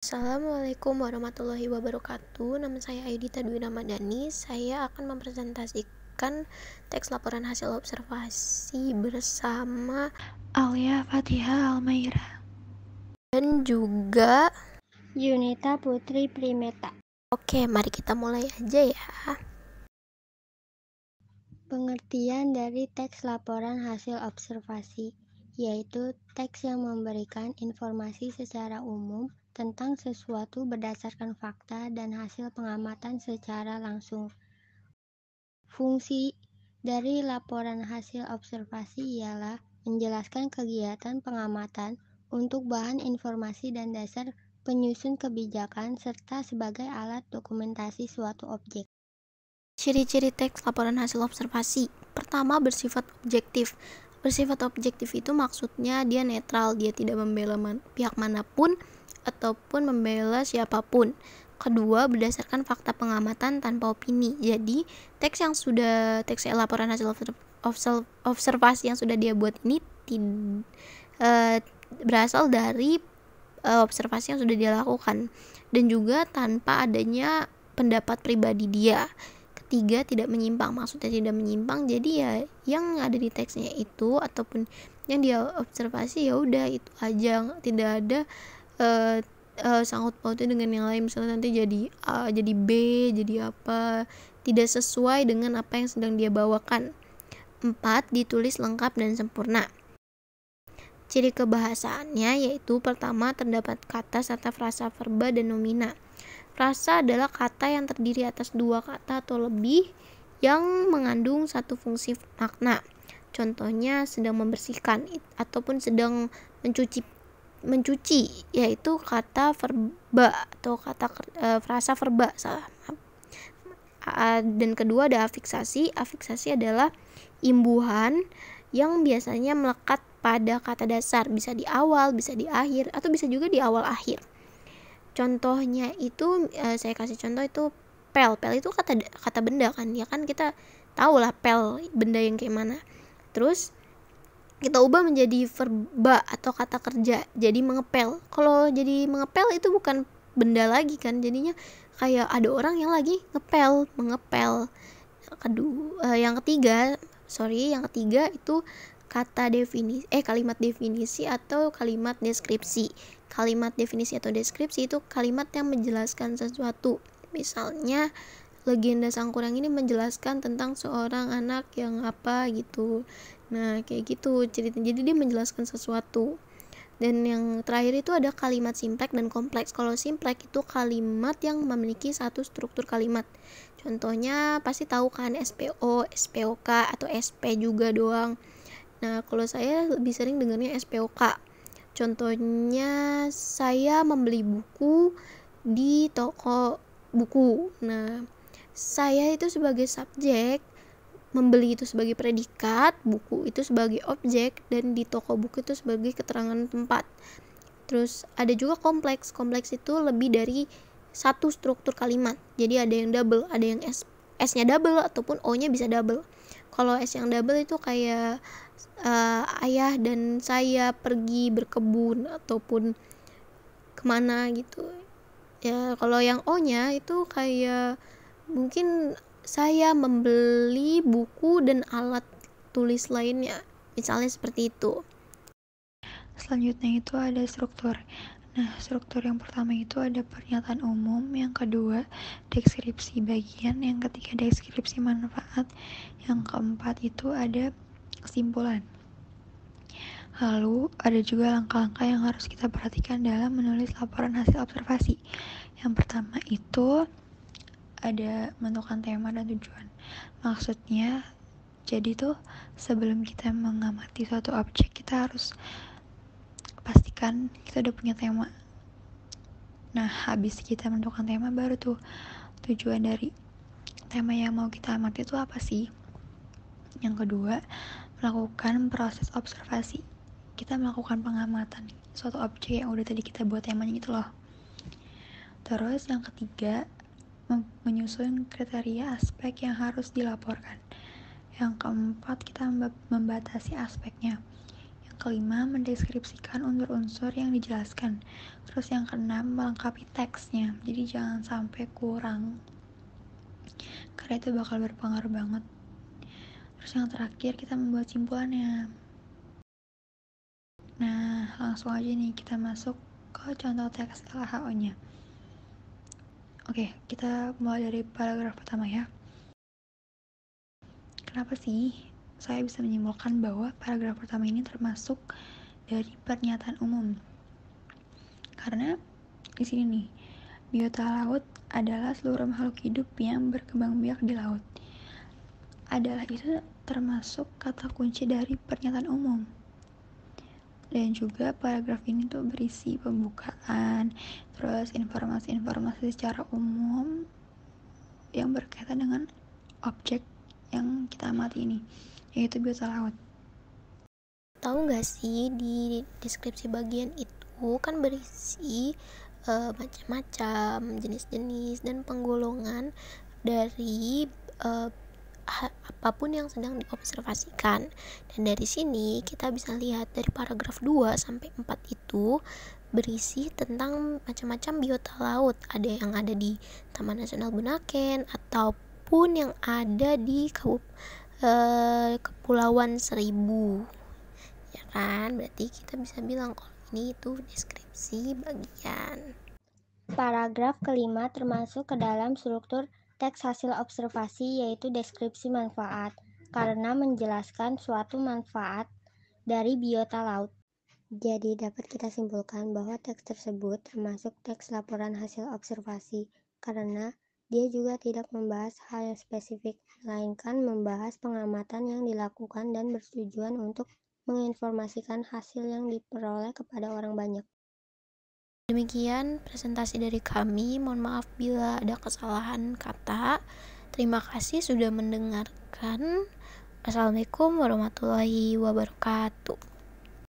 Assalamualaikum warahmatullahi wabarakatuh. Nama saya Aidita Dwi Ramadhani. Saya akan mempresentasikan teks laporan hasil observasi bersama Aulia Fathiha Almaira dan juga Yunita Putri Primeta. Oke, mari kita mulai aja ya. Pengertian dari teks laporan hasil observasi, yaitu teks yang memberikan informasi secara umum tentang sesuatu berdasarkan fakta dan hasil pengamatan secara langsung. Fungsi dari laporan hasil observasi ialah menjelaskan kegiatan pengamatan untuk bahan informasi dan dasar penyusun kebijakan serta sebagai alat dokumentasi suatu objek. Ciri-ciri teks laporan hasil observasi. Pertama, bersifat objektif. Bersifat objektif itu maksudnya dia netral, dia tidak membela pihak manapun ataupun membela siapapun. Kedua, berdasarkan fakta pengamatan tanpa opini. Jadi, teks laporan hasil observasi yang sudah dia buat ini berasal dari observasi yang sudah dia lakukan, dan juga tanpa adanya pendapat pribadi dia. Ketiga, tidak menyimpang. Maksudnya tidak menyimpang, jadi ya yang ada di teksnya itu ataupun yang dia observasi ya udah itu aja, tidak ada sangkut pautnya dengan yang lain. Misalnya nanti jadi A, jadi B, jadi apa, tidak sesuai dengan apa yang sedang dia bawakan. 4. Ditulis lengkap dan sempurna. Ciri kebahasaannya yaitu pertama, terdapat kata serta frasa verba dan nomina. Frasa adalah kata yang terdiri atas dua kata atau lebih yang mengandung satu fungsi makna. Contohnya sedang membersihkan ataupun sedang mencuci, yaitu kata verba atau kata frasa verba. Dan kedua ada afiksasi. Afiksasi adalah imbuhan yang biasanya melekat pada kata dasar, bisa di awal, bisa di akhir, atau bisa juga di awal akhir. Contohnya itu saya kasih contoh itu pel itu kata benda kan, ya kan, kita tahu lah pel benda yang kayak mana. Terus kita ubah menjadi verba atau kata kerja, jadi mengepel. Kalau jadi mengepel itu bukan benda lagi kan, jadinya kayak ada orang yang lagi mengepel. Yang ketiga itu kalimat definisi atau kalimat deskripsi. Kalimat definisi atau deskripsi itu kalimat yang menjelaskan sesuatu. Misalnya legenda Sangkurang ini menjelaskan tentang seorang anak yang apa gitu. Nah, kayak gitu ceritanya. Jadi dia menjelaskan sesuatu. Dan yang terakhir itu ada kalimat simpleks dan kompleks. Kalau simpleks itu kalimat yang memiliki satu struktur kalimat. Contohnya pasti tahu kan, SPO, SPOK, atau SP juga doang. Nah, kalau saya lebih sering dengarnya SPOK. Contohnya, saya membeli buku di toko buku. Nah, saya itu sebagai subjek, membeli itu sebagai predikat, buku itu sebagai objek, dan di toko buku itu sebagai keterangan tempat. Terus ada juga kompleks. Kompleks itu lebih dari satu struktur kalimat. Jadi ada yang double, ada yang S-nya double ataupun O-nya bisa double. Kalau S yang double itu kayak ayah dan saya pergi berkebun ataupun kemana gitu ya. Kalau yang O-nya itu kayak mungkin saya membeli buku dan alat tulis lainnya, misalnya seperti itu. Selanjutnya itu ada struktur. Nah, struktur yang pertama itu ada pernyataan umum, yang kedua deskripsi bagian, yang ketiga deskripsi manfaat, yang keempat itu ada kesimpulan. Lalu ada juga langkah-langkah yang harus kita perhatikan dalam menulis laporan hasil observasi. Yang pertama itu ada menentukan tema dan tujuan. Maksudnya, jadi tuh sebelum kita mengamati suatu objek, kita harus pastikan kita udah punya tema. Nah, habis kita menentukan tema, baru tuh tujuan dari tema yang mau kita amati itu apa sih. Yang kedua, melakukan proses observasi. Kita melakukan pengamatan suatu objek yang udah tadi kita buat temanya itu loh. Terus yang ketiga, menyusun kriteria aspek yang harus dilaporkan. Yang keempat, kita membatasi aspeknya. Yang kelima, mendeskripsikan unsur-unsur yang dijelaskan. Terus yang keenam, melengkapi teksnya. Jadi jangan sampai kurang, karena itu bakal berpengaruh banget. Terus yang terakhir, kita membuat simpulannya. Nah, langsung aja nih kita masuk ke contoh teks LHO-nya. Oke, kita mulai dari paragraf pertama ya. Kenapa sih saya bisa menyimpulkan bahwa paragraf pertama ini termasuk dari pernyataan umum? Karena di sini nih, biota laut adalah seluruh makhluk hidup yang berkembang biak di laut. Adalah itu termasuk kata kunci dari pernyataan umum. Dan juga paragraf ini tuh berisi pembukaan, terus informasi-informasi secara umum yang berkaitan dengan objek yang kita amati ini, yaitu biota laut. Tahu nggak sih, di deskripsi bagian itu kan berisi macam-macam jenis-jenis dan penggolongan dari apapun yang sedang diobservasikan. Dan dari sini kita bisa lihat dari paragraf 2 sampai 4 itu berisi tentang macam-macam biota laut. Ada yang ada di Taman Nasional Bunaken ataupun yang ada di Kepulauan Seribu. Ya kan? Berarti kita bisa bilang kalau ini itu deskripsi bagian. Paragraf kelima termasuk ke dalam struktur teks hasil observasi, yaitu deskripsi manfaat, karena menjelaskan suatu manfaat dari biota laut. Jadi dapat kita simpulkan bahwa teks tersebut termasuk teks laporan hasil observasi, karena dia juga tidak membahas hal yang spesifik, melainkan membahas pengamatan yang dilakukan dan bertujuan untuk menginformasikan hasil yang diperoleh kepada orang banyak. Demikian presentasi dari kami. Mohon maaf bila ada kesalahan kata. Terima kasih sudah mendengarkan. Assalamualaikum warahmatullahi wabarakatuh.